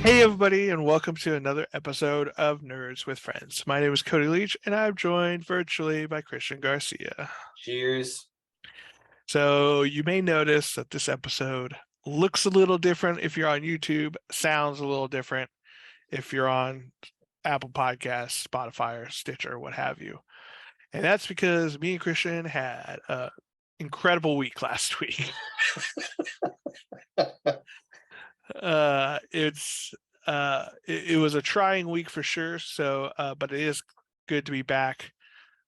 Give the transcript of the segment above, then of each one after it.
Hey, everybody, and welcome to another episode of Nerds with Friends. My name is Cody Leach, and I'm joined virtually by Christian Garcia. Cheers. So, you may notice that this episode looks a little different if you're on YouTube, sounds a little different if you're on Apple Podcasts, Spotify, or Stitcher, what have you. And that's because me and Christian had an incredible week last week. It's it was a trying week for sure. So, but it is good to be back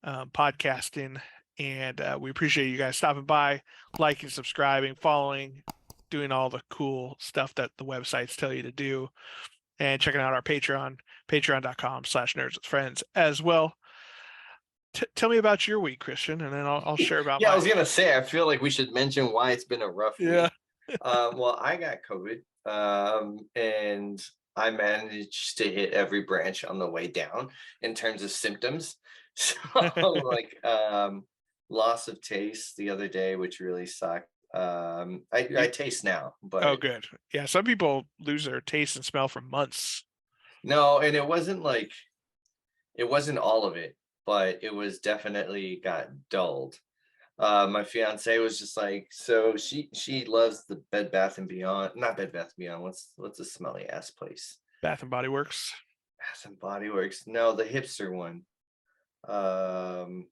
podcasting, and we appreciate you guys stopping by, liking, subscribing, following, doing all the cool stuff that the websites tell you to do, and checking out our Patreon, patreon.com/nerds with friends as well. Tell me about your week, Christian, and then I'll share about Yeah, I was mine. gonna say, I feel like we should mention why it's been a rough Yeah. week. Well, I got COVID, and I managed to hit every branch on the way down in terms of symptoms. So, like, loss of taste the other day, which really sucked. I taste now, Oh, but good. Yeah, some people lose their taste and smell for months. no, and it wasn't all of it, but it was definitely got dulled. My fiance was just like, so she loves the Bed Bath and Beyond, not Bed Bath and Beyond. What's the smelly ass place? Bath and Body Works. Bath and Body Works. No, the hipster one. Um,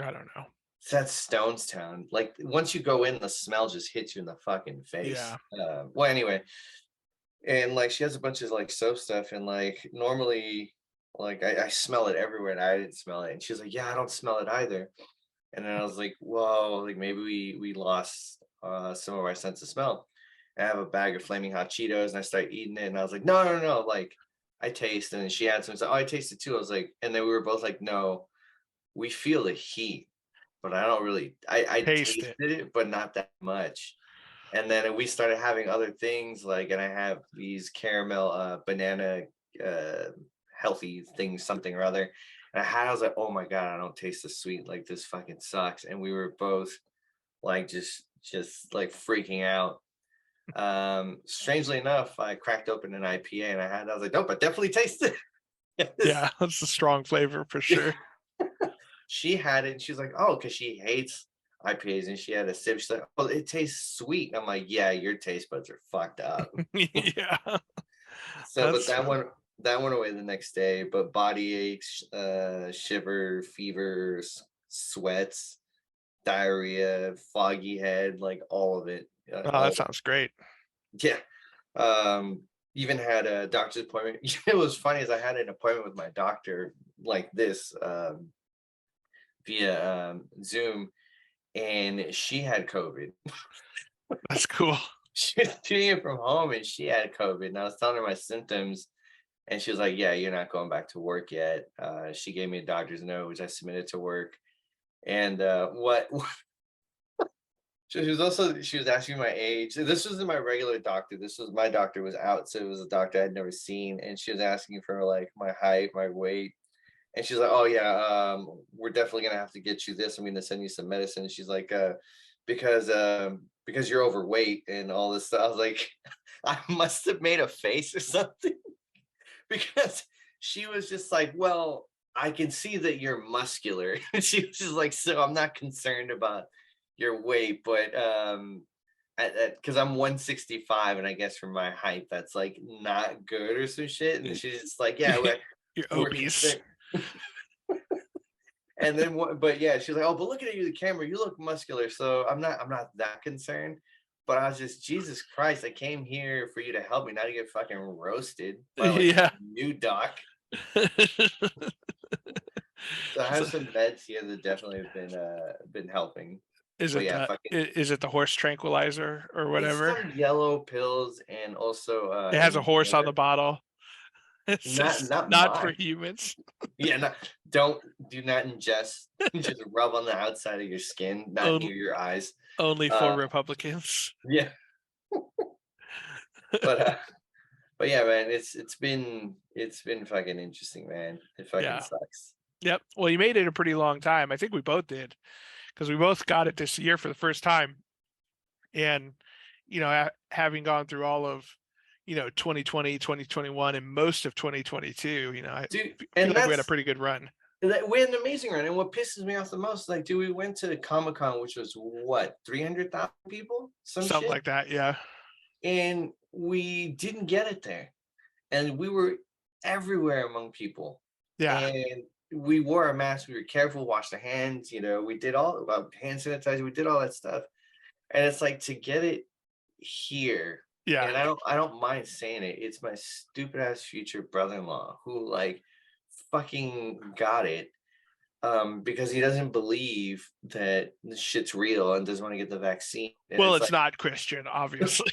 I don't know. that's Stonestown. Like once you go in, the smell just hits you in the fucking face. Yeah. Well, anyway, and like she has a bunch of like soap stuff, and like normally, like I smell it everywhere, and I didn't smell it, and she's like, yeah, I don't smell it either. And then I was like, whoa, like maybe we lost some of our sense of smell. And I have a bag of flaming hot Cheetos and I start eating it. And I was like, no, no, no. Like I taste. And then she had some. So, oh, I tasted too. I was like, and then we were both like, no, we feel the heat, but I don't really, I Taste tasted it. it, but not that much. And then we started having other things like, and I have these caramel banana uh, healthy things, something or other. And I was like, oh my God, I don't taste the sweet. Like this fucking sucks. And we were both like just like freaking out. Strangely enough, I cracked open an IPA and I was like, nope, I definitely taste it. Yes. Yeah, that's a strong flavor for sure. She had it and she's like, oh, because she hates IPAs and she had a sip. She's like, oh, it tastes sweet. And I'm like, yeah, your taste buds are fucked up. Yeah, So, but that's that went away the next day. But body aches, shiver, fevers, sweats, diarrhea, foggy head, like all of it. oh, that sounds great. Yeah. Even had a doctor's appointment. It was funny as I had an appointment with my doctor like this via Zoom, and she had COVID. That's cool. She was doing it from home, and she had COVID. And I was telling her my symptoms, and she was like, "Yeah, you're not going back to work yet." She gave me a doctor's note, which I submitted to work. And what she was asking my age. This wasn't my regular doctor. This was my doctor was out, so it was a doctor I'd never seen, and she was asking for like my height, my weight, and she's like, "Oh yeah, we're definitely gonna have to get you this. I'm gonna send you some medicine." She's like, because you're overweight and all this stuff." I was like, I must have made a face or something because she was just like, "Well, I can see that you're muscular." She was just like, "So I'm not concerned about your weight, but because I'm 165 and I guess for my height that's like not good or some shit." And she's just like, "Yeah, You're we're obese. concerned." And then but yeah, she's like, "Oh, but looking at you the camera, you look muscular, so I'm not that concerned." But I was just, Jesus Christ, I came here for you to help me, not to get fucking roasted by like Yeah. new doc. So I have So, some meds here that definitely have been helping. is But it yeah, fucking, is it the horse tranquilizer or it's whatever? some yellow pills and also It has a horse on the inhaler. bottle. It Not says not not for mine. humans, Yeah, do not ingest. Just rub on the outside of your skin, not only, near your eyes. only for Uh, Republicans. yeah, but but yeah, man, it's been fucking interesting, man. It fucking Yeah. sucks. Yep. Well, you made it a pretty long time. I think we both did because we both got it this year for the first time. And, having gone through all of, 2020, 2021, and most of 2022. I Dude, feel and like we had a that's pretty good run. we had an amazing run. And what pisses me off the most, like, dude, we went to Comic-Con, which was what, 300,000 people? Some Something shit. like that. Yeah. And we didn't get it there. And we were everywhere among people. Yeah. And we wore our masks, we were careful, washed our hands, we did all about hand sanitizer, we did all that stuff. And it's like to get it here, Yeah. and I don't mind saying it, it's my stupid ass future brother-in-law who like fucking got it because he doesn't believe that this shit's real and doesn't want to get the vaccine. And Well, it's it's like, not Christian, obviously.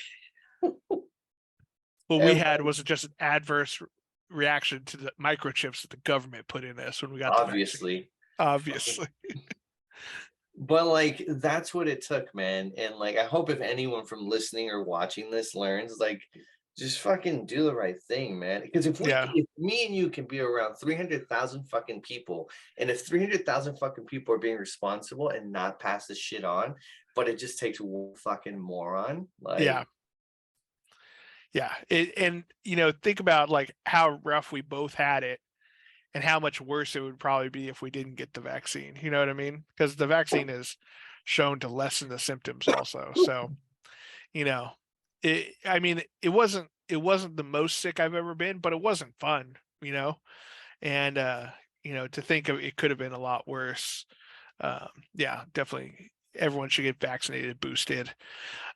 What we and had like, was just an adverse reaction to the microchips that the government put in us when we got the vaccine. obviously, fucking, Obviously. but like that's what it took, man. And like I hope if anyone from listening or watching this learns, like just fucking do the right thing, man. Because Yeah. if me and you can be around 300,000 fucking people, and if 300,000 fucking people are being responsible and not pass this shit on, but it just takes one fucking moron, Yeah. like Yeah. And think about like how rough we both had it and how much worse it would probably be if we didn't get the vaccine. You know what I mean? Because the vaccine is shown to lessen the symptoms also. So, you know, I mean, it wasn't the most sick I've ever been, but it wasn't fun, and to think of it could have been a lot worse. Yeah, definitely everyone should get vaccinated, boosted.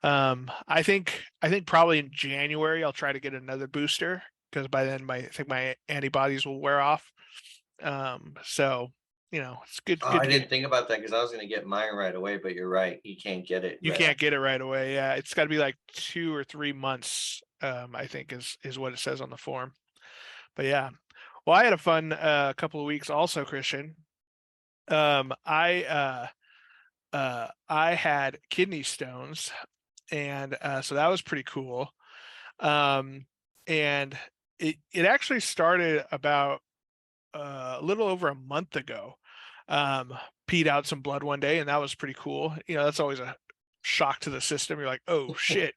I think probably in January I'll try to get another booster because by then I think my antibodies will wear off. So it's good oh, good I to get. didn't think about that because I was gonna get mine right away, but you're right, you can't get it You right can't after. get it right away. Yeah, it's got to be like 2 or 3 months. I think is what it says on the form. But yeah, well, I had a fun couple of weeks also, Christian. I had kidney stones, and so that was pretty cool. Um, and it actually started about a little over a month ago. Peed out some blood one day, and that was pretty cool. That's always a shock to the system. You're like, oh shit,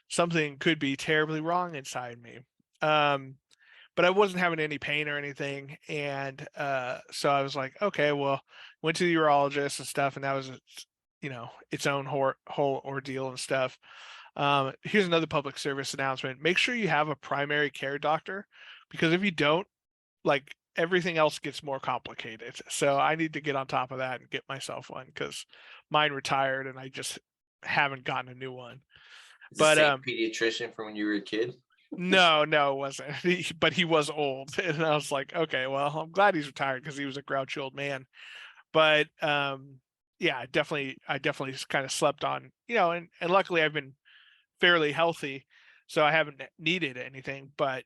something could be terribly wrong inside me. Um, but I wasn't having any pain or anything, and so I was like, okay, well, went to the urologist and stuff, and that was its own whole ordeal and stuff. Here's another public service announcement: make sure you have a primary care doctor, because if you don't, like, everything else gets more complicated. So I need to get on top of that and get myself one because mine retired and I just haven't gotten a new one. It's the But same pediatrician from when you were a kid. no, no, it wasn't. But he was old, and I was like, okay, well, I'm glad he's retired because he was a grouchy old man. But yeah, I definitely kind of slept on, and luckily I've been fairly healthy, so I haven't needed anything. But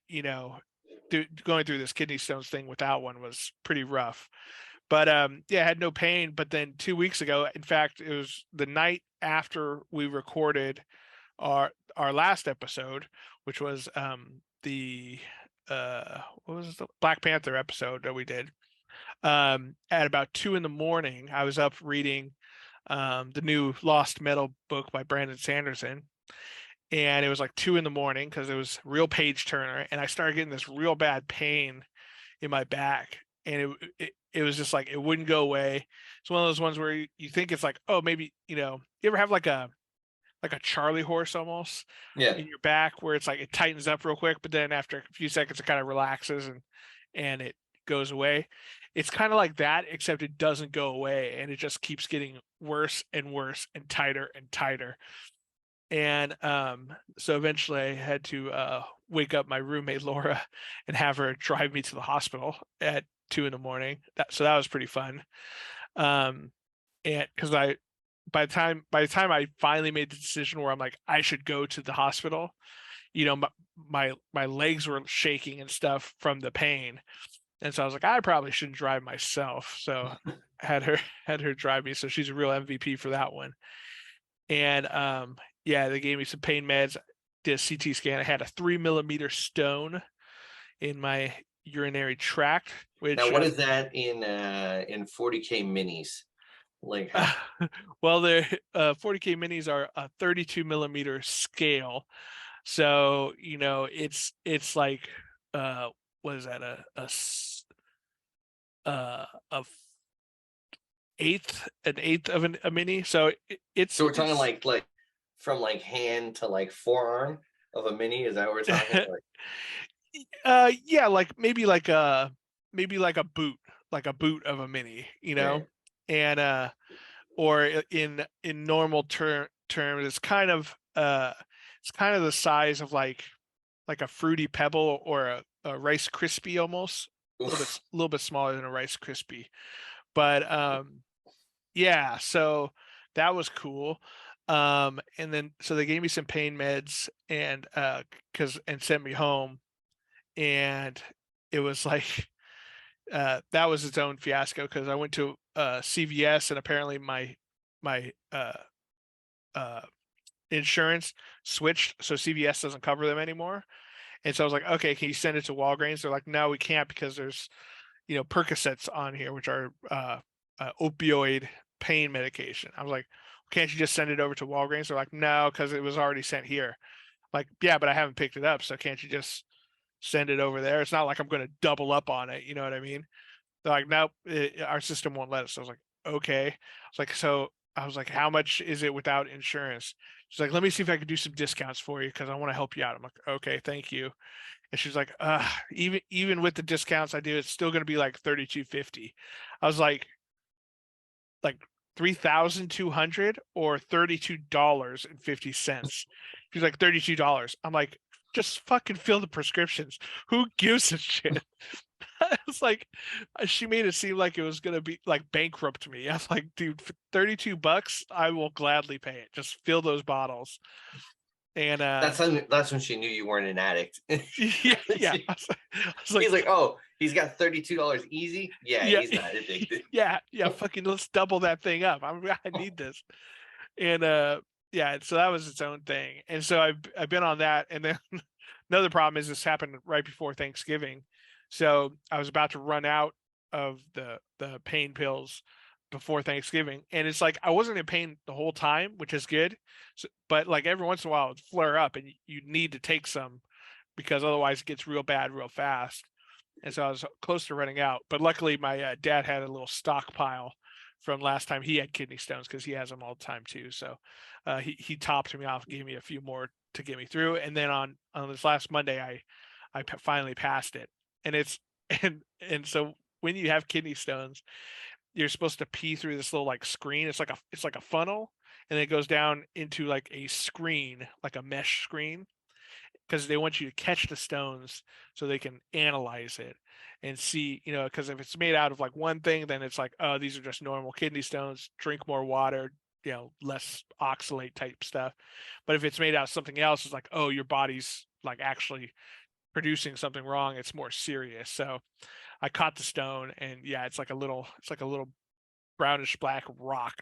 going through this kidney stones thing without one was pretty rough. But yeah, I had no pain. But then 2 weeks ago, in fact, it was the night after we recorded our last episode, which was the what was the Black Panther episode that we did. At about 2 in the morning, I was up reading the new Lost Metal book by Brandon Sanderson, and it was like 2 in the morning because it was real page turner, and I started getting this real bad pain in my back, and it was just like it wouldn't go away. It's one of those ones where you think it's like, oh, maybe you ever have like a Charlie horse almost Yeah. in your back where it's like it tightens up real quick, but then after a few seconds it kind of relaxes and it goes away. It's kind of like that, except it doesn't go away and it just keeps getting worse and worse and tighter and tighter. And so eventually I had to wake up my roommate Laura and have her drive me to the hospital at 2 in the morning. So that was pretty fun. And because by the time I finally made the decision where I'm like I should go to the hospital, my legs were shaking and stuff from the pain, and so I was like I probably shouldn't drive myself. So had her had her drive me. So she's a real MVP for that one. And yeah, they gave me some pain meds. Did a CT scan. I had a 3 millimeter stone in my urinary tract, Now, which what is that in 40K minis? Like how? well, the 40K minis are a 32 millimeter scale. So, it's like, what is that? A an eighth of a mini. So it's So we're talking like from like hand to like forearm of a mini. Is that what we're talking? Like, yeah, like maybe like a boot of a mini, right. and or in normal terms, it's kind of the size of like a fruity pebble or a Rice Krispie almost, Oof. a little bit smaller than a Rice Krispie. But yeah, so that was cool. And then so they gave me some pain meds and and sent me home, and it was like that was its own fiasco because I went to CVS, and apparently my uh insurance switched, so CVS doesn't cover them anymore. And so I was like, okay, can you send it to Walgreens? They're like, no, we can't because there's Percocets on here, which are opioid pain medication. I was like, can't you just send it over to Walgreens? They're like, no, because it was already sent here. Like, yeah, but I haven't picked it up, so can't you just send it over there? It's not like I'm going to double up on it. You know what I mean? They're like, nope, our system won't let us. So I was like, okay. I was like, how much is it without insurance? She's like, let me see if I can do some discounts for you because I want to help you out. I'm like, okay, thank you. And she's like, even with the discounts I do, it's still going to be like 32.50. I was like 3,200 or $32.50. She's like $32. I'm like, just fucking fill the prescriptions. Who gives a shit? It's like she made it seem like it was gonna be like bankrupt me. I was like, dude, for $32, I will gladly pay it. Just fill those bottles. And That's when she knew you weren't an addict. yeah, yeah. I was like, He's like, oh, he's got $32 easy. Yeah, yeah, he's not addicted. yeah, yeah. Fucking let's double that thing up. I need this. And yeah, so that was its own thing. And so I've been on that. And then another problem is this happened right before Thanksgiving. So I was about to run out of the pain pills before Thanksgiving. And it's like I wasn't in pain the whole time, which is good. So, but like every once in a while it'd flare up and you need to take some because otherwise it gets real bad real fast. And so I was close to running out. But luckily my dad had a little stockpile from last time he had kidney stones because he has them all the time too. So he topped me off, gave me a few more to get me through. And then on this last Monday, I finally passed it. And it's and so when you have kidney stones, you're supposed to pee through this little like screen. It's like a funnel, and it goes down into like a screen, like a mesh screen, because they want you to catch the stones so they can analyze it and see, because if it's made out of like one thing, then it's like, oh, these are just normal kidney stones, drink more water, less oxalate type stuff. But if it's made out of something else, it's like, oh, your body's like actually producing something wrong. It's more serious. So I caught the stone, and yeah, it's like a little brownish black rock,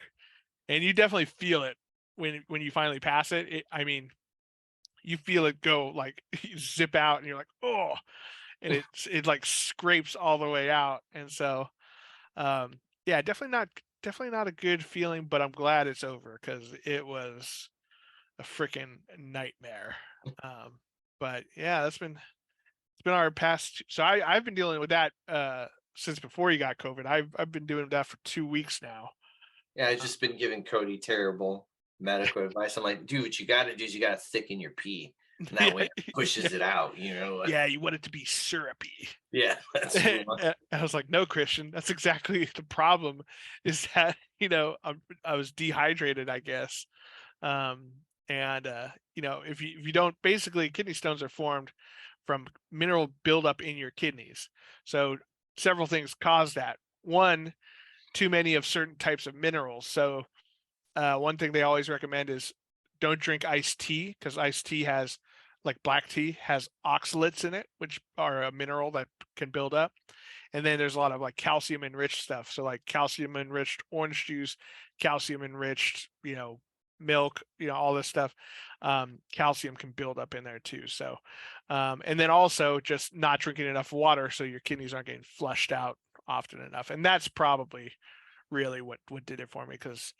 and you definitely feel it when you finally pass it. I mean, you feel it go like you zip out and you're like, oh, and it like scrapes all the way out. And so yeah, definitely not a good feeling, but I'm glad it's over because it was a freaking nightmare. Um but yeah, it's been our past, so I've been dealing with that since before you got COVID. I've been doing that for 2 weeks now. Yeah, I've just been giving Cody terrible medical advice. I'm like, dude, what you got to do is you got to thicken your pee, and that Yeah, way it yeah, pushes it out. You know, like, yeah, you want it to be syrupy. yeah, that's what you want. And I was like, no, Christian, that's exactly the problem is that, I was dehydrated, I guess. Um, and, if you don't, basically kidney stones are formed from mineral buildup in your kidneys. So several things cause that. One, too many of certain types of minerals. So one thing they always recommend is don't drink iced tea because iced tea has, like black tea, has oxalates in it, which are a mineral that can build up. And then there's a lot of like calcium enriched stuff. So like calcium enriched orange juice, calcium enriched, milk, all this stuff. Calcium can build up in there too. So, and then also just not drinking enough water so your kidneys aren't getting flushed out often enough. And that's probably really what did it for me because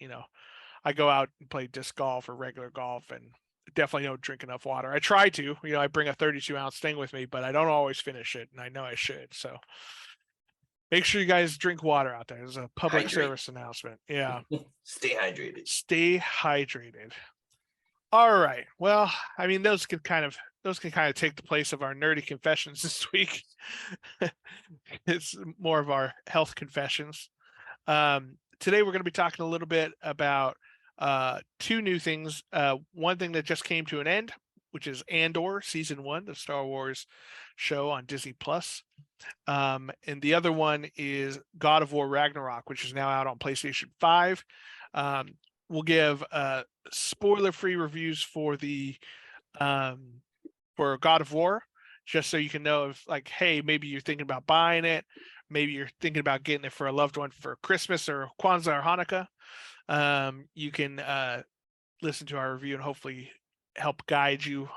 I go out and play disc golf or regular golf, and definitely don't drink enough water. I try to, I bring a 32-ounce thing with me, but I don't always finish it, and I know I should. So make sure you guys drink water out there. It's a public Hydrate. service announcement. Yeah. Stay hydrated. Stay hydrated. All right. Well, I mean, those can kind of take the place of our nerdy confessions this week. It's more of our health confessions. Today we're going to be talking a little bit about two new things. One thing that just came to an end, which is Andor season 1, the Star Wars show on Disney Plus. And the other one is God of War Ragnarok, which is now out on PlayStation 5. We'll give spoiler-free reviews for the for God of War, just so you can know if, like, hey, maybe you're thinking about buying it, maybe you're thinking about getting it for a loved one for Christmas or Kwanzaa or Hanukkah. You can listen to our review and hopefully help guide you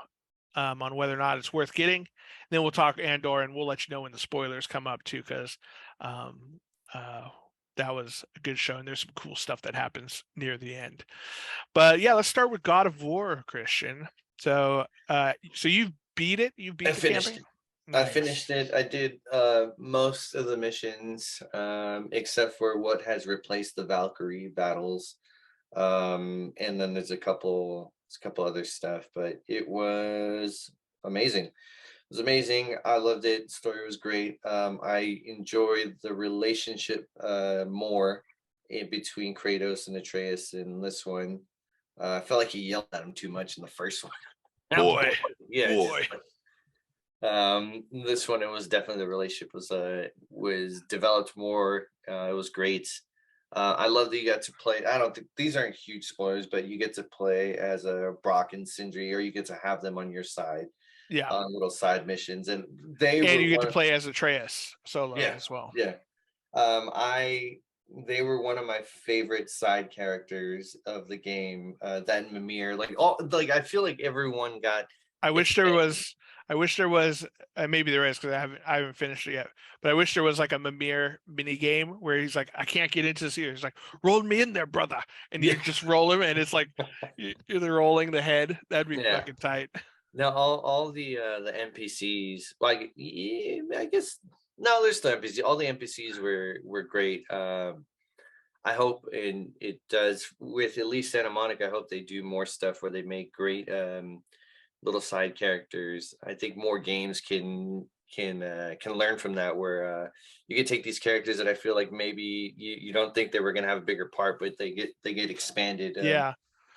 on whether or not it's worth getting. And then we'll talk Andor, and we'll let you know when the spoilers come up too, because that was a good show, and there's some cool stuff that happens near the end. But yeah, let's start with God of War, Christian. So you've beat it? You've beat I the finished campaign? it. I finished it. I did most of the missions, except for what has replaced the Valkyrie battles. And then there's a couple other stuff, but it was amazing. It was amazing. I loved it. Story was great. I enjoyed the relationship more in between Kratos and Atreus in this one. I felt like he yelled at him too much in the first one. Boy, Yeah, boy. This one, it was definitely, the relationship was developed more. It was great. I love that you got to play. I don't think these aren't huge spoilers, but you get to play as a Brock and Sindri, or you get to have them on your side Yeah. on little side missions, and And you get to play as Atreus solo as well. Yeah. They were one of my favorite side characters of the game. That and Mimir, I feel like everyone got. I wish there was, maybe there is, because I haven't finished it yet. But I wish there was like a Mimir mini game where he's like, I can't get into this here. He's like, roll me in there, brother, and you just roll him, and it's like you're rolling the head. That'd be fucking tight. Now all the NPCs, like, yeah, I guess no, there's still NPCs. All the NPCs were great. I hope, and it does with at least Santa Monica. I hope they do more stuff where they make great little side characters. I think more games can learn from that, where you can take these characters that I feel like maybe you don't think they were going to have a bigger part, but they get expanded. Yeah.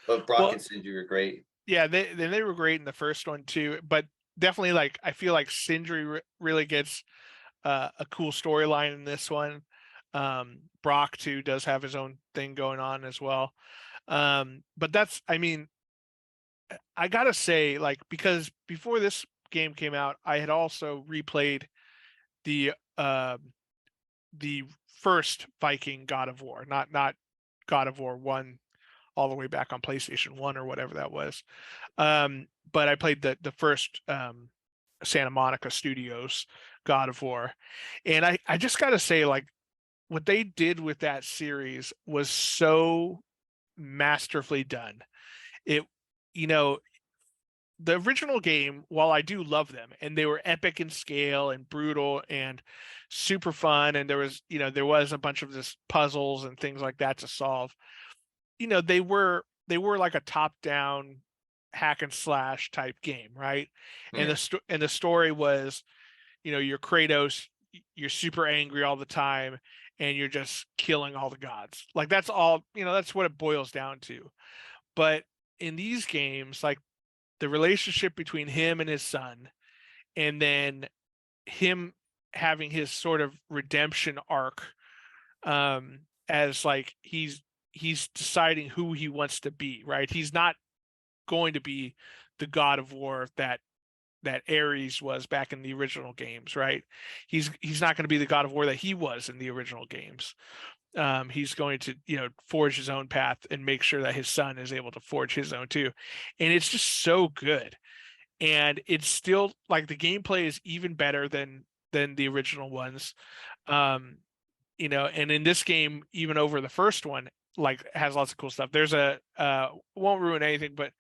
But Brock and Sindri were great. Yeah, they were great in the first one too, but definitely, like, I feel like Sindri really gets a cool storyline in this one. Brock too does have his own thing going on as well. But that's, I mean, I gotta say, like, because before this game came out, I had also replayed the first Viking God of War, not God of War 1 all the way back on PlayStation 1 or whatever that was. But I played the first Santa Monica Studios God of War. And I just got to say, like, what they did with that series was so masterfully done. It, the original game, while I do love them, and they were epic in scale and brutal and super fun, and there was a bunch of just puzzles and things like that to solve. They were like a top-down hack and slash type game, right? Yeah. And the story was, you're Kratos, you're super angry all the time, and you're just killing all the gods. Like, that's all, that's what it boils down to. But in these games, like, the relationship between him and his son, and then him having his sort of redemption arc, as, like, he's deciding who he wants to be, right? He's not going to be the God of War that Ares was back in the original games, right? He's not going to be the God of War that he was in the original games. He's going to, forge his own path and make sure that his son is able to forge his own too. And it's just so good. And it's still, like, the gameplay is even better than the original ones. And in this game, even over the first one, like, has lots of cool stuff. There's won't ruin anything, but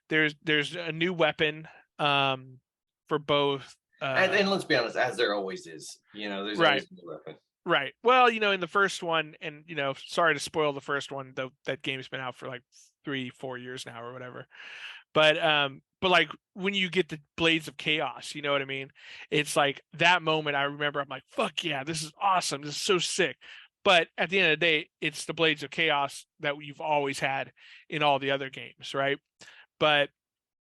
there's a new weapon for both. And let's be honest, as there always is, there's Right. always a new weapon. Right. Well, in the first one, and sorry to spoil the first one, though that game's been out for like 3-4 years now or whatever. But like when you get the Blades of Chaos, you know what I mean? It's like that moment I remember, I'm like, fuck yeah, this is awesome. This is so sick. But at the end of the day, it's the Blades of Chaos that you've always had in all the other games, right? But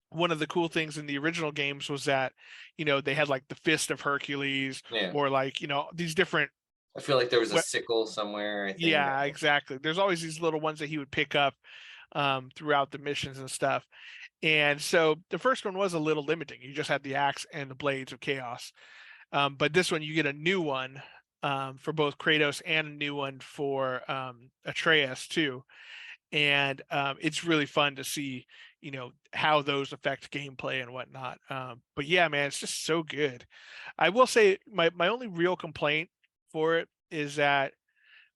one of the cool things in the original games was that, they had like the Fist of Hercules, Yeah. or like, these different. I feel like there was a sickle somewhere, I think. Yeah, exactly. There's always these little ones that he would pick up throughout the missions and stuff. And so the first one was a little limiting. You just had the axe and the Blades of Chaos. But this one, you get a new one for both Kratos and a new one for Atreus too. And it's really fun to see, how those affect gameplay and whatnot. But yeah, man, it's just so good. I will say my only real complaint for it is that,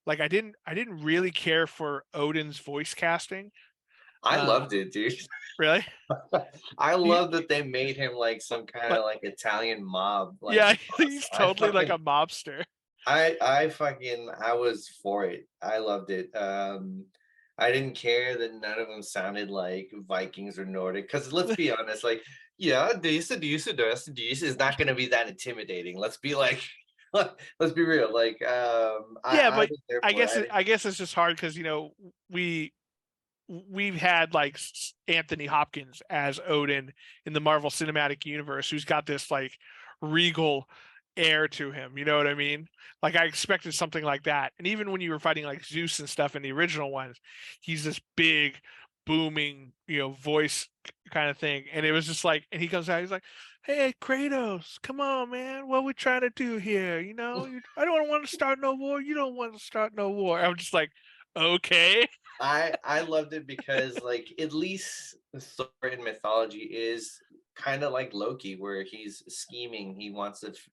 like, I didn't really care for Odin's voice casting. I loved it, dude. Really? I love that they made him like some kind of like Italian mob. Yeah, boss. he's totally like a mobster. I was for it. I loved it. I didn't care that none of them sounded like Vikings or Nordic. Because let's be honest, like, yeah, this is not going to be that intimidating. Let's be like, let's be real. Like, Yeah, I but was there I for guess it. I guess it's just hard because we've had like Anthony Hopkins as Odin in the Marvel Cinematic Universe, who's got this like regal air to him. You know what I mean? Like I expected something like that. And even when you were fighting like Zeus and stuff in the original ones, he's this big, booming, voice kind of thing. And it was just like, and he comes out, he's like, "Hey, Kratos, come on, man. What we trying to do here? I don't want to start no war. You don't want to start no war." I'm just like, okay. I loved it because like at least Thor in mythology is kind of like Loki, where he's scheming.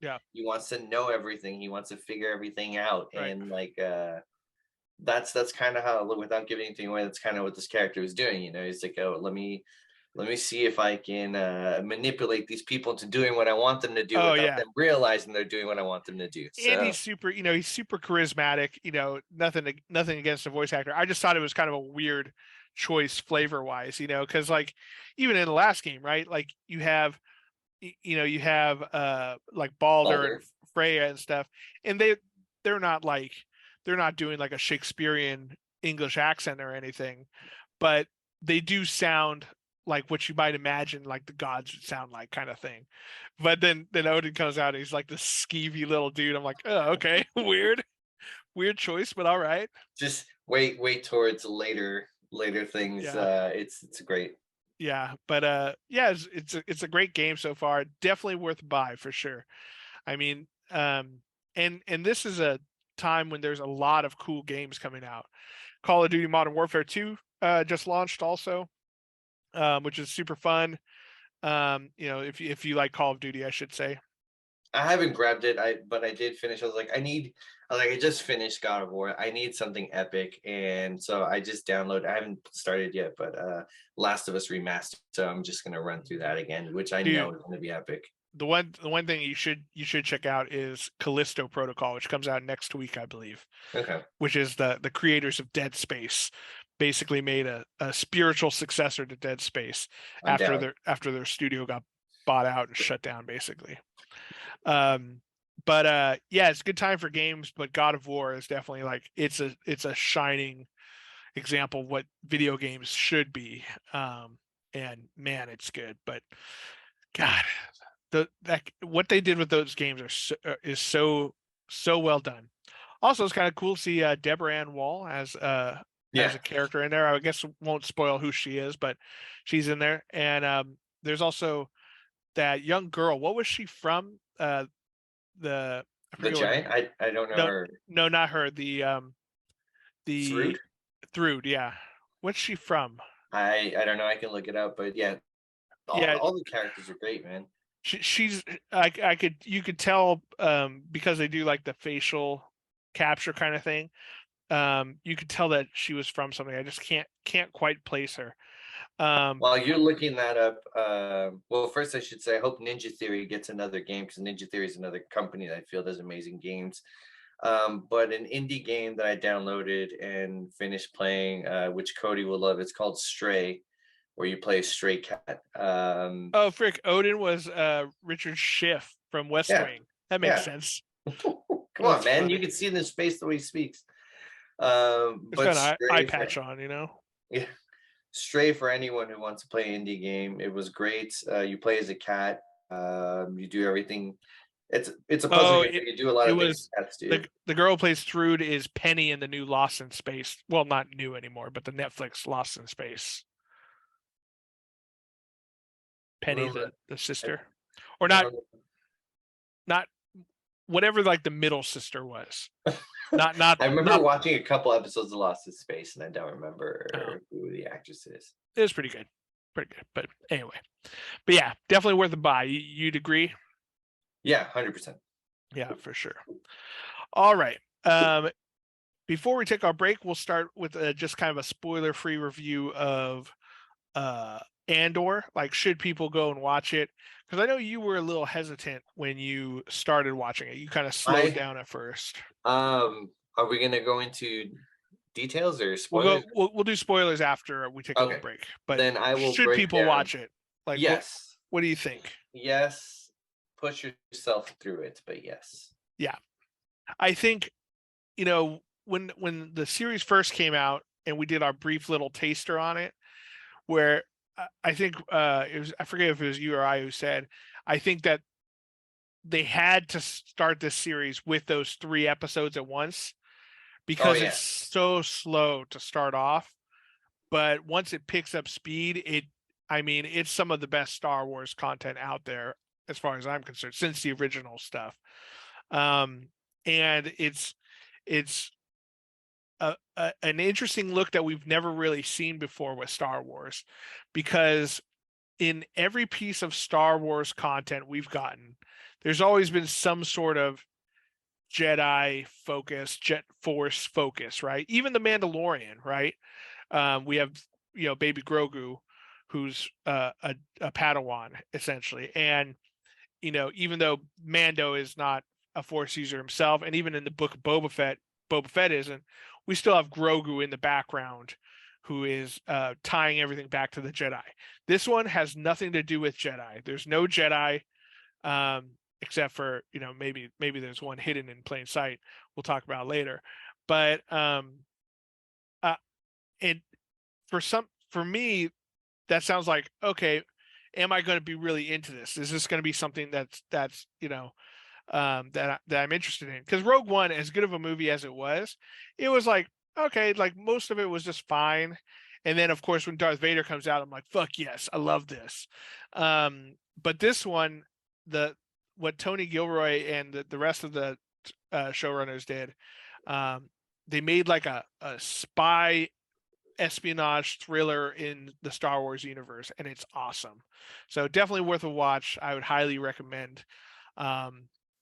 Yeah. He wants to know everything. He wants to figure everything out, Right. and like that's kind of how, without giving anything away, that's kind of what this character was doing. He's like, oh, let me see if I can manipulate these people into doing what I want them to do Oh without yeah. them realizing they're doing what I want them to do. And So he's super, he's super charismatic. Nothing against the voice actor. I just thought it was kind of a weird choice flavor wise, because like even in the last game, right? Like you have like Balder and Balder. Freya and stuff, and they're not like they're not doing like a Shakespearean English accent or anything, but they do sound like what you might imagine like the gods would sound like, kind of thing. But then Odin comes out and he's like this skeevy little dude. I'm like, oh, okay, weird choice, but all right. Just wait towards later things. Yeah. It's great. Yeah, but yeah, it's a great game so far. Definitely worth a buy for sure. I mean, and this is a time when there's a lot of cool games coming out. Call of Duty Modern Warfare 2 just launched also, which is super fun. If you like Call of Duty, I should say. I haven't grabbed it. But I did finish. I just finished God of War. I need something epic, and so I just downloaded. I haven't started yet, but Last of Us Remastered. So I'm just gonna run through that again, which I know Dude, is gonna be epic. the one thing you should check out is Callisto Protocol, which comes out next week, I believe. Okay. Which is the creators of Dead Space, basically made a spiritual successor to Dead Space I'm down. after their studio got bought out and shut down, basically. But yeah, it's a good time for games, but God of War is definitely like it's a shining example of what video games should be. And man, it's good. But God, what they did with those games is so well done. Also, it's kind of cool to see Deborah Ann Wall as a character in there. I guess won't spoil who she is, but she's in there. And there's also that young girl. What was she from? The I The forget what. Giant. I don't know No, her. no, not her. The Fruit. Thrud. Yeah, what's she from? I don't know. I can look it up, but yeah, Yeah, all the characters are great, man. she's you could tell because they do like the facial capture kind of thing. You could tell that she was from something. I just can't quite place her. While you're looking that up, well, first I should say I hope Ninja Theory gets another game, because Ninja Theory is another company that I feel does amazing games. But an indie game that I downloaded and finished playing, which Cody will love, it's called Stray, where you play a stray cat. Oh, frick! Odin was Richard Schiff from West Yeah, Wing. That makes yeah. sense. Come on, That's man! funny. You can see in his face the way he speaks. It's But got an eye Stray patch for on, you know. yeah, Stray for anyone who wants to play an indie game. It was great. You play as a cat. You do everything. It's a puzzle Oh, game, but you do a lot it of things was cats do. the girl who plays Thrude is Penny in the new Lost in Space. Well, not new anymore, but the Netflix Lost in Space. Penny, Remember, the I, sister, or no, not whatever like the middle sister was. I remember Not. watching a couple episodes of Lost in Space, and I don't Oh, remember who the actress is. it was pretty good, pretty good. But anyway, but yeah, definitely worth a buy. You'd agree? Yeah, 100%. Yeah, for sure. All right. Before we take our break, we'll start with just kind of a spoiler-free review of Andor. Like, should people go and watch it? Because I know you were a little hesitant when you started watching it. You kind of slowed down at first. Are we gonna go into details or We'll spoilers? we'll do spoilers after we take a little Okay, break. But then I will should break people down. watch it? Like, Yes, what do you think? yes. Push yourself through it, but yes. Yeah, I think when the series first came out and we did our brief little taster on it, where I think it was, I forget if it was you or I who said, I think that they had to start this series with those 3 episodes at once Oh because yeah, it's so slow to start off. But once it picks up speed, I mean, it's some of the best Star Wars content out there as far as I'm concerned since the original stuff. And it's an interesting look that we've never really seen before with Star Wars, because in every piece of Star Wars content we've gotten, there's always been some sort of Jedi focus, Jet Force focus, right? Even the Mandalorian, right? We have Baby Grogu, who's a Padawan essentially, and even though Mando is not a Force user himself, and even in the book of Boba Fett isn't, we still have Grogu in the background who is tying everything back to the Jedi. This one has nothing to do with Jedi. There's no Jedi, except for maybe there's one hidden in plain sight. We'll talk about later. But and for me, that sounds like, okay, am I going to be really into this? Is this going to be something that's that I'm interested in? Because Rogue One, as good of a movie as it was like, okay, like most of it was just fine. And then of course when Darth Vader comes out, I'm like, fuck yes, I love this. But this one, what Tony Gilroy and the rest of the showrunners did, they made like a spy espionage thriller in the Star Wars universe, and it's awesome. So definitely worth a watch. I would highly recommend.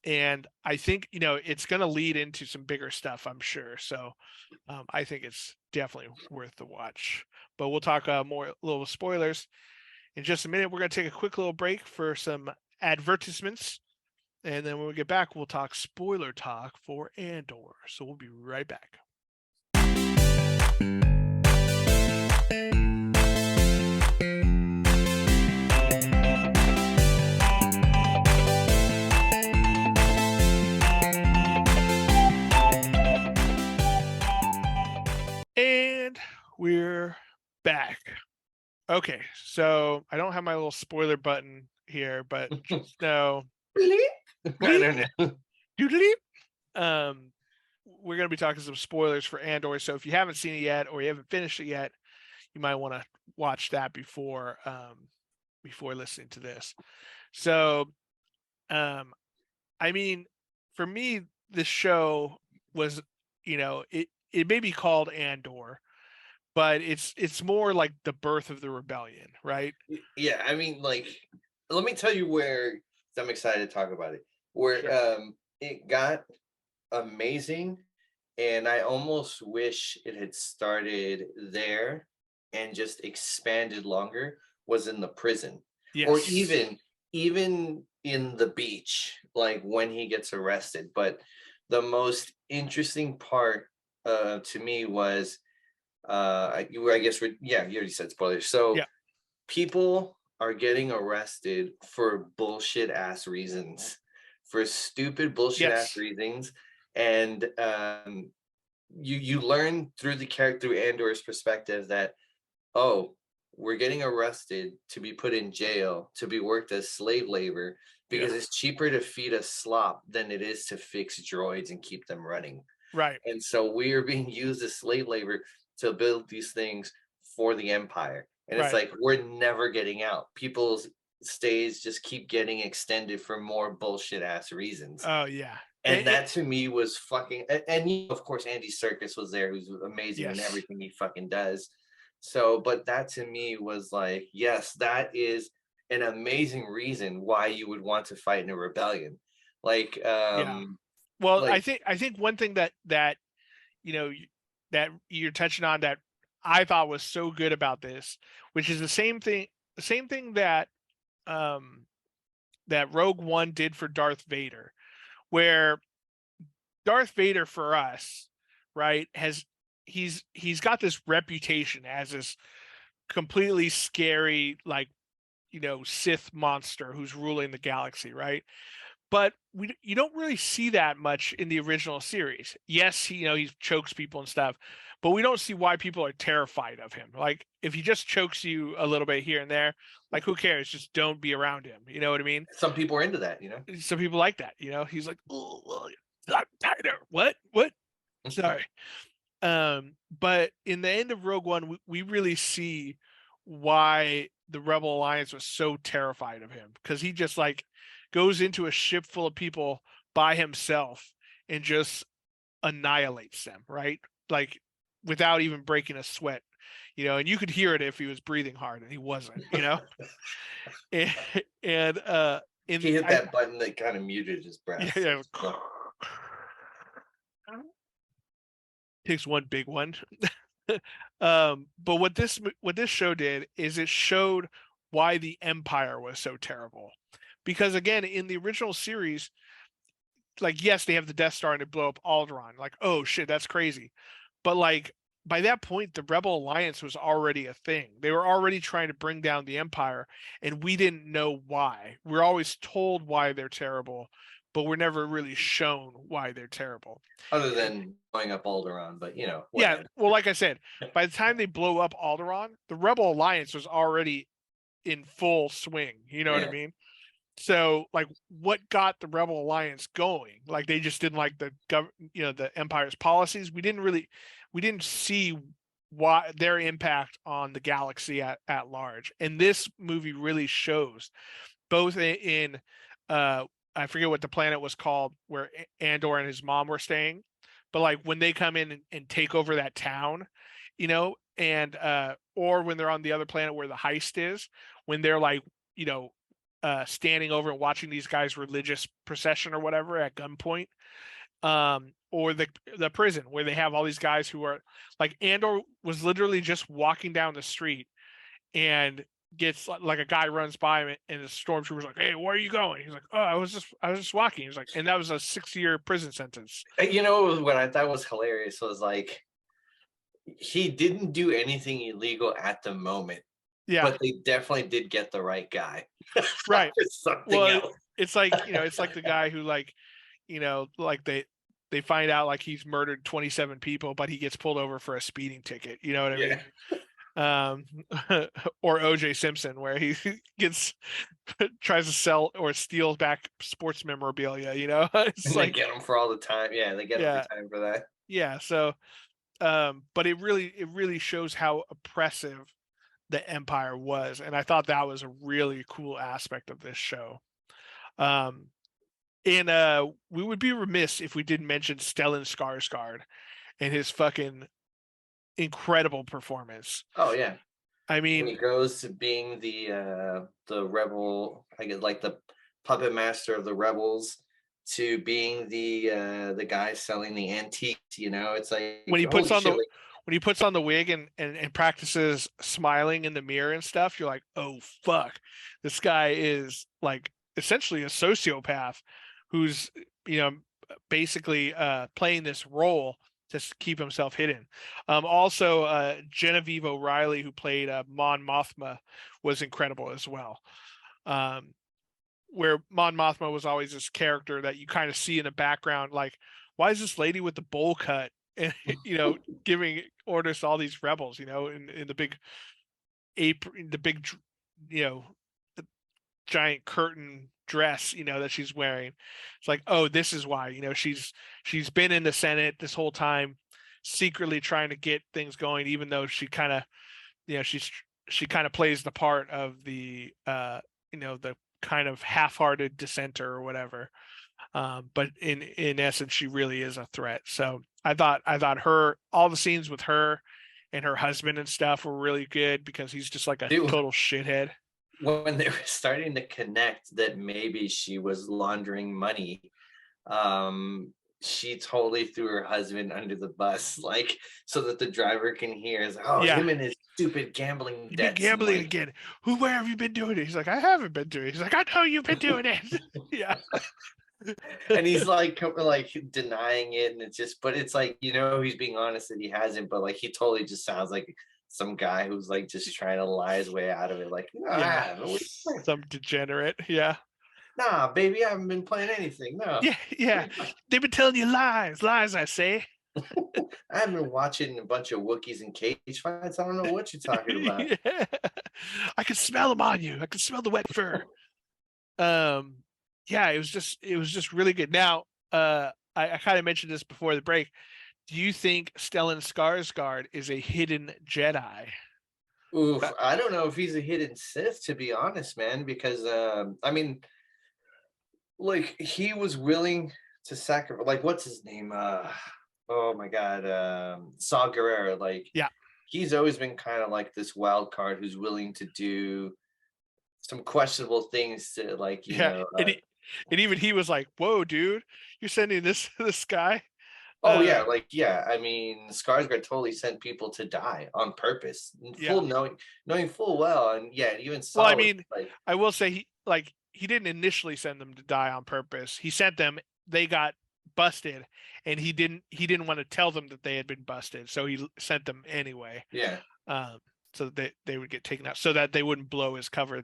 And I think it's going to lead into some bigger stuff, I'm sure. So I think it's definitely worth the watch. But we'll talk more little spoilers in just a minute. We're going to take a quick little break for some advertisements, and then when we get back, we'll talk spoiler talk for Andor. So we'll be right back. And we're back. Okay, so I don't have my little spoiler button here, but just know, I don't know. we're going to be talking some spoilers for Andor. So if you haven't seen it yet or you haven't finished it yet, you might want to watch that before listening to this. So, I mean, for me, this show was, it may be called Andor, but it's more like the birth of the rebellion, right? Yeah, I mean, like, let me tell you where I'm excited to talk about it. Where Sure. it got amazing, and I almost wish it had started there and just expanded longer was in the prison, or Yes. even in the beach, like when he gets arrested. But the most interesting part to me was I guess yeah, you already said spoilers. So Yeah. people are getting arrested for bullshit ass reasons, for stupid bullshit ass Yes. reasons, and you learn through the character, through Andor's perspective, that oh, we're getting arrested to be put in jail to be worked as slave labor Yeah. because it's cheaper to feed us slop than it is to fix droids and keep them running. Right. And so we are being used as slave labor to build these things for the empire. And it's Right. like we're never getting out. People's stays just keep getting extended for more bullshit ass reasons. Oh yeah. And that to me was fucking, and of course Andy Serkis was there, who's amazing in Yes. everything he fucking does. So, but that to me was like, yes, that is an amazing reason why you would want to fight in a rebellion. Like, Yeah. Well, like I think one thing that you know that you're touching on that I thought was so good about this, which is the same thing that um that Rogue One did for Darth Vader, where Darth Vader for us, right, has he's got this reputation as this completely scary, like, Sith monster who's ruling the galaxy, right? But you don't really see that much in the original series. Yes, he chokes people and stuff, but we don't see why people are terrified of him. Like if he just chokes you a little bit here and there, like who cares? Just don't be around him. You know what I mean? some people are into that, you know? Some people like that. He's like, oh, I'm tighter. What? Sorry. But in the end of Rogue One, we really see why the Rebel Alliance was so terrified of him, because he just like goes into a ship full of people by himself and just annihilates them, right? Like without even breaking a sweat, and you could hear it if he was breathing hard and he wasn't. and, and He in hit I that button that kind of muted his yeah, breath. yeah. So, Takes one big one. But what this show did is it showed why the Empire was so terrible. Because again, in the original series, like yes, they have the Death Star and they blow up Alderaan. Like, oh shit, that's crazy. But like by that point, the Rebel Alliance was already a thing. They were already trying to bring down the Empire, and we didn't know why. We're always told why they're terrible, but we're never really shown why they're terrible. other than going up Alderaan, but you know, Yeah, whatever. well, like I said, by the time they blow up Alderaan, the Rebel Alliance was already in full swing. You know what I Yeah. mean? So, like, what got the Rebel Alliance going? Like, they just didn't like the Empire's policies. We didn't see why their impact on the galaxy at large. And this movie really shows both in I forget what the planet was called where Andor and his mom were staying, but like when they come in and take over that town, and or when they're on the other planet where the heist is, when they're like, standing over and watching these guys religious procession or whatever at gunpoint, or the prison where they have all these guys who are like Andor was literally just walking down the street and gets like a guy runs by him and the stormtrooper's like, "Hey, where are you going?" He's like, "Oh, I was just walking." He's like, and that was a 6-year prison sentence. You know what I thought was hilarious was like he didn't do anything illegal at the moment, Yeah, but they definitely did get the right guy right. for something Well, else. it's like it's like the guy who like like they find out like he's murdered 27 people, but he gets pulled over for a speeding ticket. You know what I Yeah. mean? um or OJ Simpson where he gets tries to sell or steal back sports memorabilia, it's And they like get them for all the time. Yeah, they get them for yeah, time for that. yeah. So but it really shows how oppressive the empire was, and I thought that was a really cool aspect of this show. um and we would be remiss if we didn't mention Stellan Skarsgård and his fucking incredible performance. Oh yeah. I When mean, he goes to being the rebel, I guess like the puppet master of the rebels, to being the guy selling the antiques, it's like when he puts holy on shit, the like when he puts on the wig and practices smiling in the mirror and stuff, you're like, oh fuck, this guy is like essentially a sociopath who's, you know, basically playing this role to keep himself hidden. Also, Genevieve O'Reilly, who played Mon Mothma, was incredible as well. Where Mon Mothma was always this character that you kind of see in the background, like, why is this lady with the bowl cut and you know, giving orders to all these rebels, you know, in the big apron, the big, you know, the giant curtain dress, you know, that she's wearing. It's like, oh, this is why, you know, she's been in the Senate this whole time, secretly trying to get things going, even though she kind of, you know, she kind of plays the part of the you know, the kind of half-hearted dissenter or whatever. But in essence, she really is a threat. So I thought her, all the scenes with her and her husband and stuff were really good because he's just like a Dude, total shithead. when they were starting to connect that maybe she was laundering money, um, she totally threw her husband under the bus, like so that the driver can hear. Is oh, Yeah, him and his stupid gambling you've been debts, and gambling like, again. Where have you been doing it? He's like, I haven't been doing it. He's like, I know you've been doing it. Yeah. and he's like denying it, and it's just, but it's like, you know, he's being honest that he hasn't, but like he totally just sounds like some guy who's like just trying to lie his way out of it. Like, no, I Yeah. haven't. What are you playing? Some degenerate. Yeah. Nah, baby, I haven't been playing anything. No, Yeah. Yeah. They've been telling you lies. Lies, I say. I haven't been watching a bunch of Wookiees and cage fights. I don't know what you're talking about. Yeah. I can smell them on you. I can smell the wet fur. Um, yeah, it was just really good. Now, I kind of mentioned this before the break. Do you think Stellan Skarsgård is a hidden Jedi? Oof, I don't know if he's a hidden Sith, to be honest, man, because I mean, like he was willing to sacrifice, like what's his name? Oh my god, Saw Gerrera. Like Yeah, he's always been kind of like this wild card who's willing to do some questionable things to, like, you yeah, know. and even he was like, "Whoa, dude, you're sending this guy?" Oh yeah, like yeah. I mean, Skarsgård totally sent people to die on purpose, Yeah. full knowing full well, and yeah, even Well, I Saw was mean, like, I will say he didn't initially send them to die on purpose. He sent them, they got busted, and he didn't want to tell them that they had been busted, so he sent them anyway. yeah, Um, so that they would get taken out, so that they wouldn't blow his cover,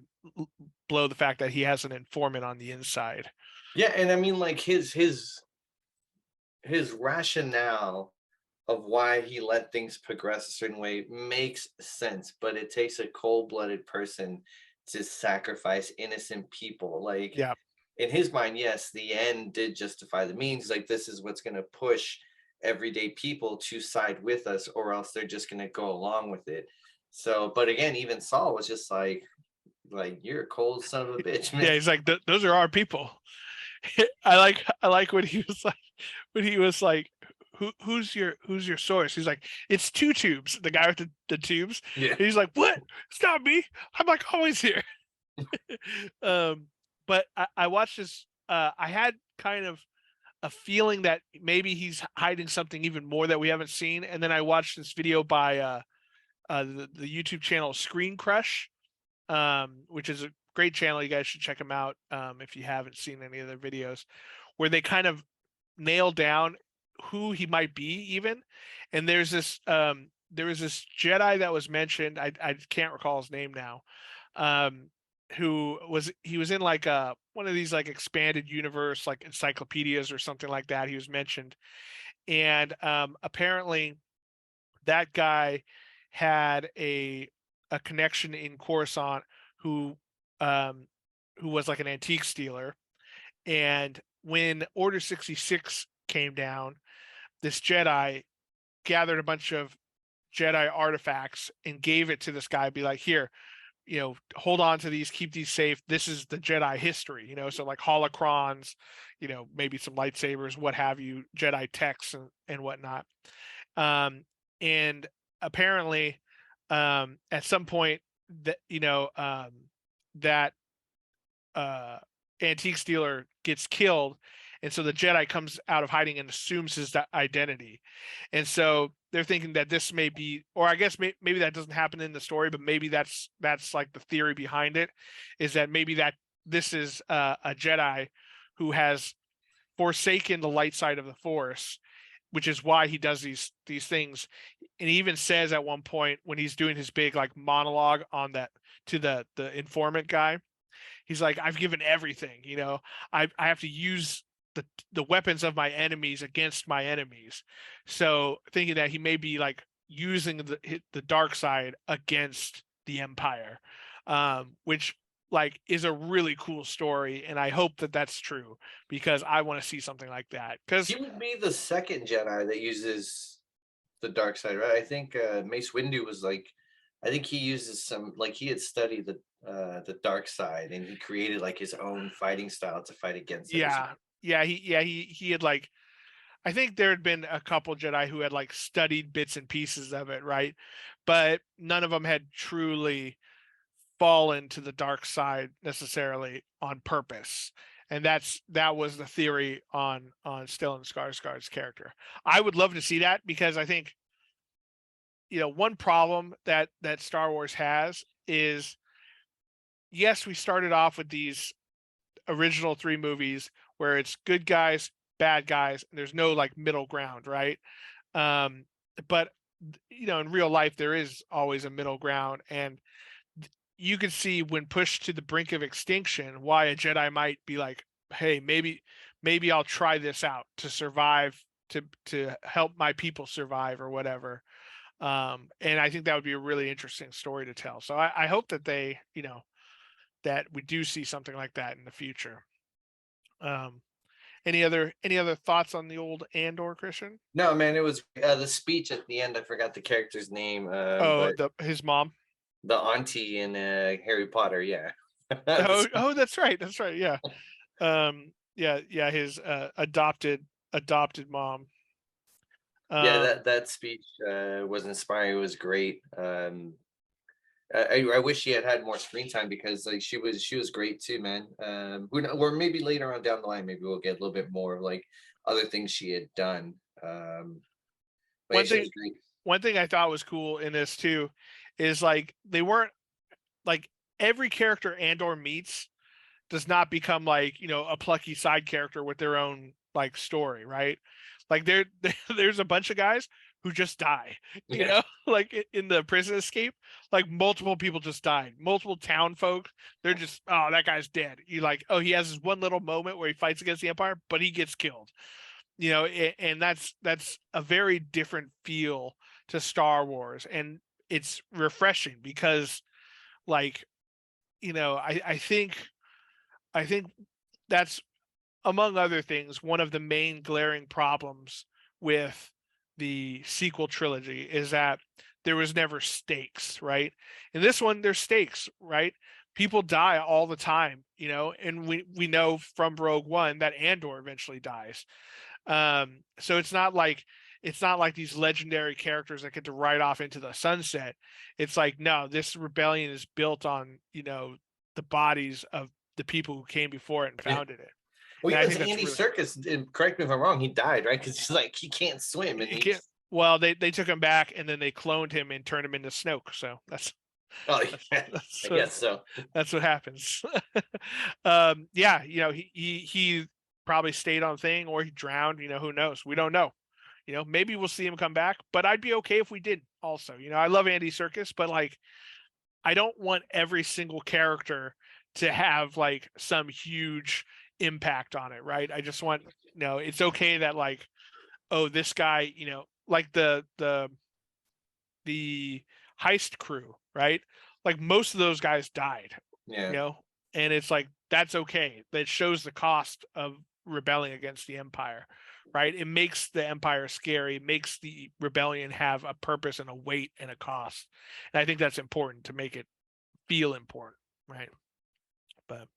blow the fact that he has an informant on the inside. yeah, and I mean, like his rationale of why he let things progress a certain way makes sense, but it takes a cold-blooded person to sacrifice innocent people. Like Yeah, in his mind, yes, the end did justify the means. Like this is what's going to push everyday people to side with us, or else they're just going to go along with it. So, but again, even Saul was just like you're a cold son of a bitch, man. yeah. He's like, those are our people. I like when he was like, who's your source? He's like, it's two tubes. The guy with the tubes. Yeah. And he's like, what? It's not me. I'm like always here. But I watched this. I had kind of a feeling that maybe he's hiding something even more that we haven't seen. And then I watched this video by the YouTube channel Screen Crush, which is a great channel. You guys should check them out if you haven't seen any of their videos, where they kind of nail down who he might be even. And there was this Jedi that was mentioned. I can't recall his name now. He was in like one of these like expanded universe like encyclopedias or something like that. He was mentioned, and apparently that guy had a connection in Coruscant who um who was like an antique stealer. And when Order 66 came down, this Jedi gathered a bunch of Jedi artifacts and gave it to this guy, be like, here, you know, hold on to these, keep these safe. This is the Jedi history, you know, so like holocrons, you know, maybe some lightsabers, what have you, Jedi texts and whatnot. And apparently, at some point that, you know, that uh antique stealer gets killed, and so the Jedi comes out of hiding and assumes his identity. And so they're thinking that this may be, or I guess maybe that doesn't happen in the story, but maybe that's like the theory behind it, is that maybe that this is a Jedi who has forsaken the light side of the Force, which is why he does these things. And he even says at one point when he's doing his big like monologue on that to the informant guy, he's like, I've given everything, you know, I have to use the weapons of my enemies against my enemies. So thinking that he may be like using the dark side against the Empire, which like is a really cool story, and I hope that that's true, because I want to see something like that. Because He would be the second Jedi that uses the dark side, right? I think Mace Windu was like, I think he uses some, like he had studied the dark side, and he created like his own fighting style to fight against it. he had like, I think there had been a couple Jedi who had like studied bits and pieces of it, right? But none of them had truly fallen to the dark side necessarily on purpose. And that was the theory on Stellan Skarsgård's character. I would love to see that, because I think, you know, one problem that Star Wars has is, yes, we started off with these original 3 movies where it's good guys, bad guys, and there's no like middle ground, right? But you know, in real life there is always a middle ground, and you could see when pushed to the brink of extinction why a Jedi might be like, hey, maybe I'll try this out to survive, to help my people survive or whatever. And I think that would be a really interesting story to tell. So I hope that they, you know, that we do see something like that in the future. Um, any other thoughts on the old Andor, Christian? No, man, it was the speech at the end. I forgot the character's name, Oh, but his mom. the auntie in Harry Potter, yeah. Oh, that's right. That's right. Yeah. Yeah. His adopted mom. Yeah, Um, that speech was inspiring. It was great. I wish she had had more screen time, because like she was great too, man. Or maybe later on down the line, maybe we'll get a little bit more of like other things she had done. But yeah, one she thing was great. one thing I thought was cool in this too is like they weren't like, every character Andor meets does not become like, you know, a plucky side character with their own like story, right? Like there's a bunch of guys who just die, you Yeah, know, like in the prison escape, like multiple people just died, multiple town folk. They're just, oh, that guy's dead. You like, oh, he has this one little moment where he fights against the Empire, but he gets killed, you know. And that's a very different feel to Star Wars, and it's refreshing because, like, you know, I think that's, among other things, one of the main glaring problems with the sequel trilogy is that there was never stakes, right? In this one, there's stakes, right? People die all the time, you know, and we know from Rogue One that Andor eventually dies. So it's not like these legendary characters that get to ride off into the sunset. It's like, no, this rebellion is built on, you know, the bodies of the people who came before it and yeah. founded it. Well, And I yeah, think it's that's Andy really, Serkis. And correct me if I'm wrong. He died, right? Because he's like he can't swim, and you can't, he's well, they took him back and then they cloned him and turned him into Snoke. So oh that's yeah, that's I what guess so. that's what happens. Yeah, you know, he probably stayed on thing or he drowned, you know, who knows? We don't know. You know, maybe we'll see him come back, but I'd be okay if we didn't also. You know, I love Andy Serkis, but like I don't want every single character to have like some huge impact on it, right? I just want, you know, it's okay that like, oh, this guy, you know, like the heist crew, right? Like most of those guys died, you Yeah. know, and it's like that's okay. That shows the cost of rebelling against the Empire, right? It makes the Empire scary, it makes the rebellion have a purpose and a weight and a cost. And I think that's important to make it feel important, right? But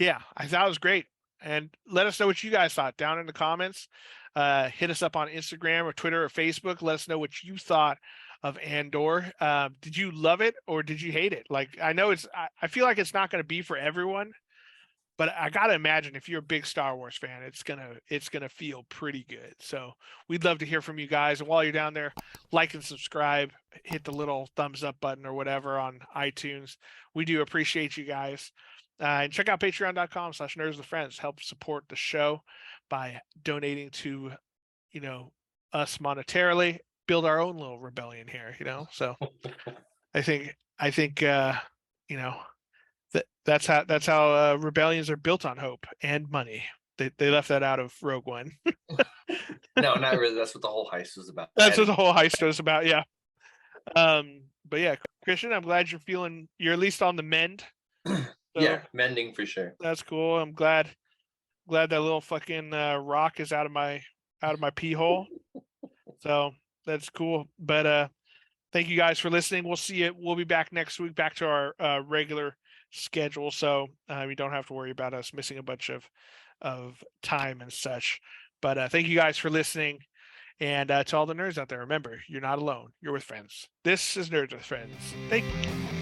yeah, I thought it was great. And let us know what you guys thought down in the comments. Hit us up on Instagram or Twitter or Facebook. Let us know what you thought of Andor. Did you love it or did you hate it? Like, I know I feel like it's not going to be for everyone, but I gotta imagine if you're a big Star Wars fan, it's gonna feel pretty good. So we'd love to hear from you guys. And while you're down there, like and subscribe, hit the little thumbs up button or whatever on iTunes. We do appreciate you guys. And check out patreon.com/nerdswithfriends. Help support the show by donating to, us monetarily, build our own little rebellion here, So I think that's how rebellions are built, on hope and money. They left that out of Rogue One. No, not really. That's what the whole heist was about. That's what the whole heist was about. Yeah. But yeah, Christian, I'm glad you're at least on the mend. So yeah, mending for sure. That's cool. I'm glad that little fucking rock is out of my pee hole. So that's cool. But thank you guys for listening. We'll see it. We'll be back next week, back to our regular schedule. So you don't have to worry about us missing a bunch of time and such. But thank you guys for listening. And to all the nerds out there, remember, you're not alone. You're with friends. This is Nerds with Friends. Thank you.